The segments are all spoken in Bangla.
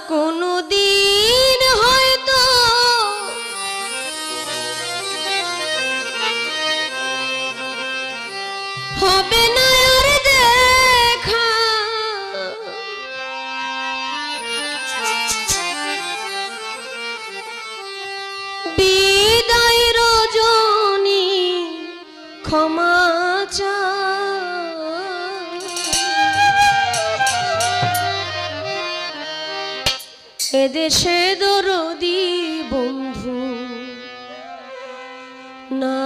কোনো দিন হয়তো হবে না আর দেখা, বিদায় রজনী ক্ষমা চা, এদেশে দরদি বন্ধু না,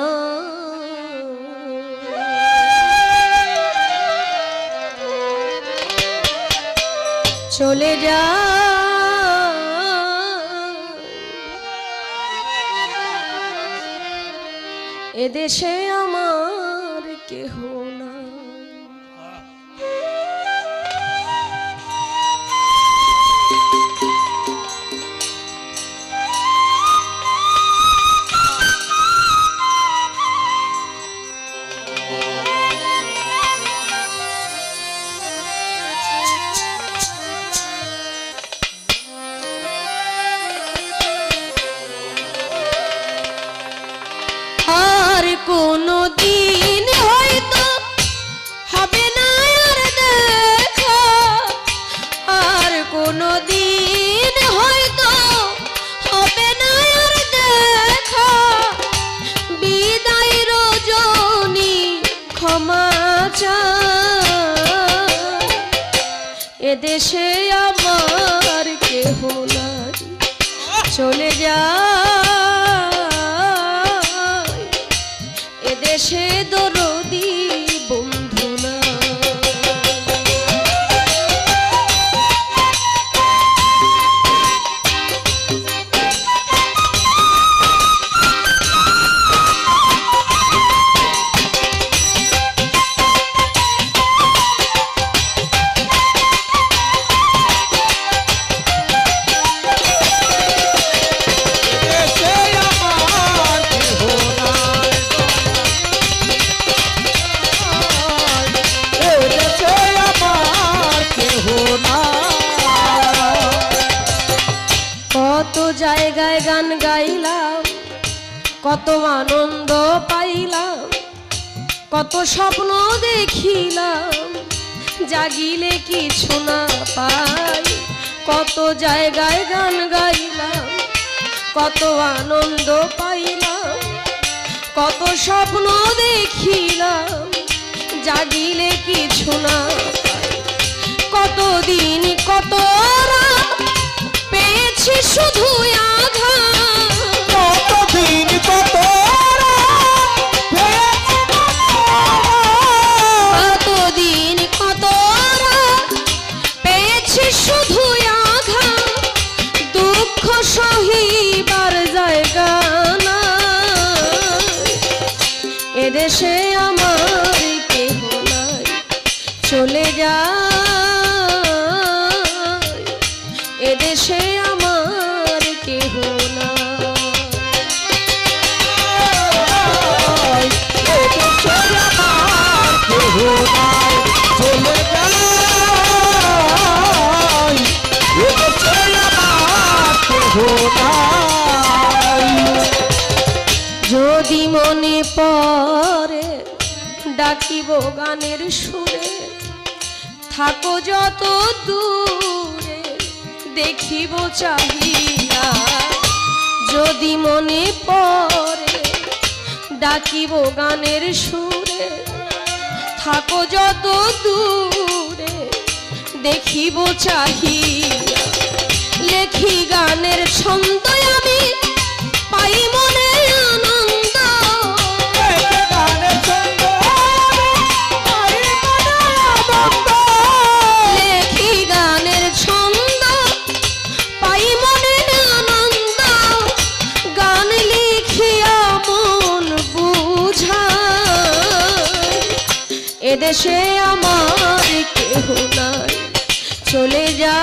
চলে যা এদেশে আমার কেহ না। আর কোনো দিন হয়তো হবে না আর দেখা, আর কোনো দিন হয়তো হবে না আর দেখা, বিদায় রজনী ক্ষমা চা, এদেশে আমার কেহ নাই, চলে যা এদেশে দরদি বন্ধু না। কত জায়গায় গান গাইলাম, কত আনন্দ পাইলাম, কত স্বপ্ন দেখিলাম, জাগিলে কিছু না পাই। কত জায়গায় গান গাইলাম, কত আনন্দ পাইলাম, কত স্বপ্ন দেখিলাম, জাগিলে কিছু না পাই। কতদিন কত পেয়েছি শুধু আঘাত, কতদিন কত কতদিন কত পেয়েছি শুধু আঘাত, দুঃখ সহিবার জায়গা না, এদেশে আমার কেহ নাই, চলে যা এদেশে আমার কেহ না। যদি মনে পড়ে ডাকিব গানের সুরে, থাকো যত দূরে দেখিব চাহিয়া, যদি মনে পড়ে ডাকিব গানের সুরে, থাকো যত দূরে দেখিব চাহিয়া, লেখি গানের ছন্দ আমি পাই মনে আনন্দ, লেখি গানের ছন্দ পাই মনে আনন্দ, গান লিখিয়া মন বুঝায়, এদেশে আমার কেহ নাই, চলে যা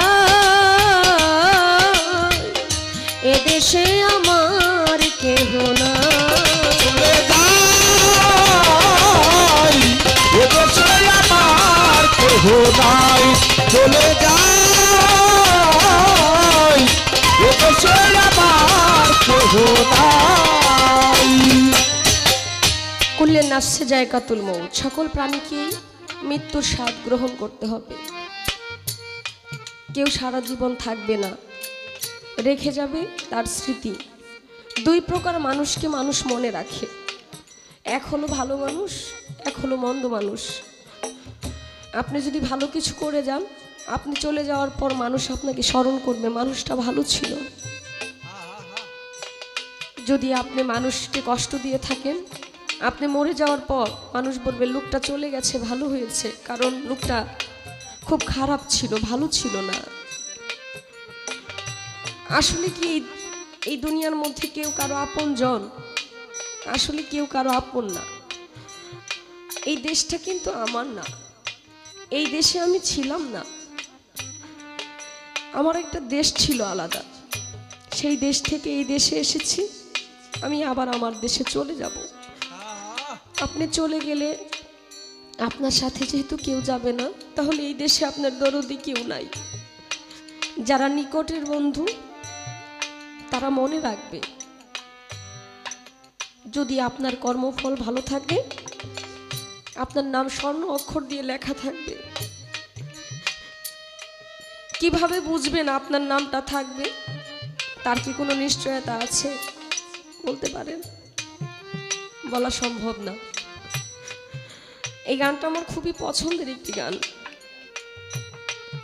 এদেশে আমার কেহ নাই, চলে যাই এদেশে আমার কেহ নাই, চলে যাই নাই। কুল্লের নাসছে জায়গাতুল মৌত, সকল প্রাণীকে মৃত্যুর স্বাদ গ্রহণ করতে হবে। কেউ সারা জীবন থাকবে না, রেখে যাবে তার স্মৃতি। দুই প্রকার মানুষকে মানুষ মনে রাখে, এক হলো ভালো মানুষ, এক হলো মন্দ মানুষ। আপনি যদি ভালো কিছু করে যান, আপনি চলে যাওয়ার পর মানুষ আপনাকে স্মরণ করবে মানুষটা ভালো ছিল। যদি আপনি মানুষকে কষ্ট দিয়ে থাকেন, আপনি মরে যাওয়ার পর মানুষ বলবে লোকটা চলে গেছে, ভালো হয়েছে, কারণ লোকটা খুব খারাপ ছিল, ভালো ছিল না। আসলে কি এই দুনিয়ার মধ্যে কেউ কারো আপন জন? আসলে কেউ কারো আপন না। এই দেশটা কিন্তু আমার না, এই দেশে আমি ছিলাম না। আমার একটা দেশ ছিল আলাদা, সেই দেশ থেকে এই দেশে এসেছি, আমি আবার আমার দেশে চলে যাব। আপনি চলে গেলে আপনার সাথে যেহেতু কেউ যাবে না, তাহলে এই দেশে আপনার দরদি কেউ নাই। যারা নিকটের বন্ধু তারা মনে রাখবে। যদি আপনার কর্মফল ভালো থাকে, আপনার নাম স্বর্ণ অক্ষর দিয়ে লেখা থাকবে। কিভাবে বুঝবেন আপনার নামটা থাকবে? তার কি কোনো নিশ্চয়তা আছে? বলতে পারেন? বলা সম্ভব না। এই গানটা আমার খুবই পছন্দের একটি গান।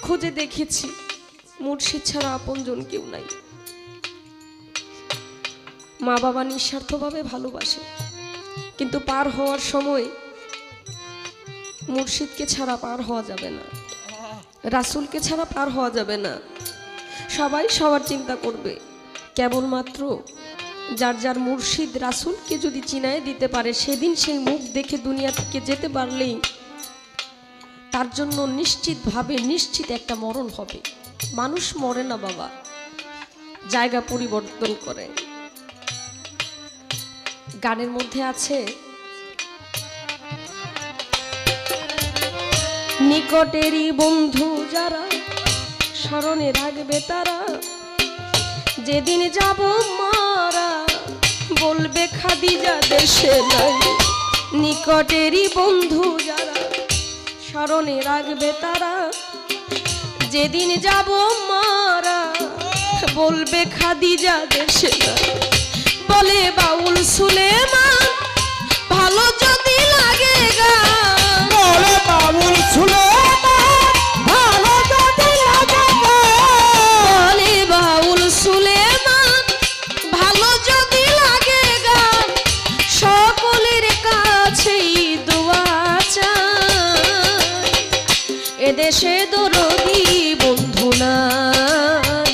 খুঁজে দেখেছি, মুর্শিদ ছাড়া আপনজন কেউ নাই। মা বাবা নিঃস্বার্থভাবে ভালোবাসে, কিন্তু পার হওয়ার সময় মুর্শিদকে ছাড়া পার হওয়া যাবে না, রাসূলকে ছাড়া পার হওয়া যাবে না। সবাই সবার চিন্তা করবে, কেবলমাত্র যার যার মুর্শিদ রাসূলকে যদি চিনায় দিতে পারে, সেদিন সেই মুখ দেখে দুনিয়া থেকে যেতে পারলেই তার জন্য নিশ্চিতভাবে নিশ্চিত একটা মরণ হবে। মানুষ মরে না বাবা, জায়গা পরিবর্তন করে। গানের মধ্যে আছে, নিকটেরই বন্ধু যারা স্মরণে রাখবে তারা, যেদিন যাব মারা বলবে খাদিজা দেশে নাই। নিকটেরই বন্ধু যারা স্মরণে রাখবে তারা, যেদিন যাব মারা বলবে খাদিজা দেশে নাই। বলে বাউল সুলেমান ভালো যদি লাগে গান, বলে বাউল সুলেমান ভালো যদি লাগে গান, বলে বাউল সুলেমান ভালো যদি লাগে গান, সকলের কাছেই দোয়া চাই। এদেশে দরদি বন্ধু নাই,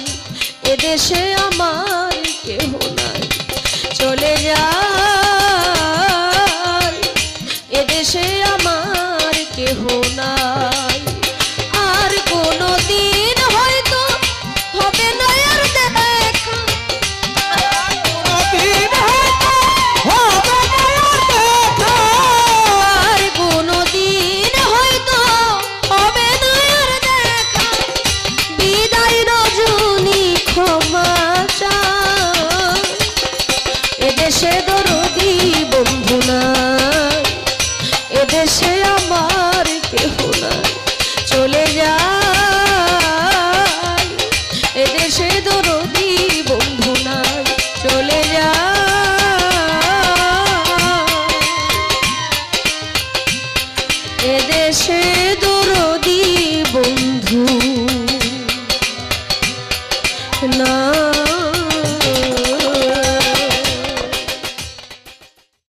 এদেশে আমার কেহ নাই, চলে যায় এদেশে আমার কেহ নাই। আর কোনো দিন হয়তো হবে না আর দেখা, কোনদিন হয়তো হবে না আর দেখা, আর কোনো দিন হয়তো হবে না আর দেখা। বিদায় রজনী ক্ষমা চায়, এদেশে দরদি বন্ধু নাই, এদেশে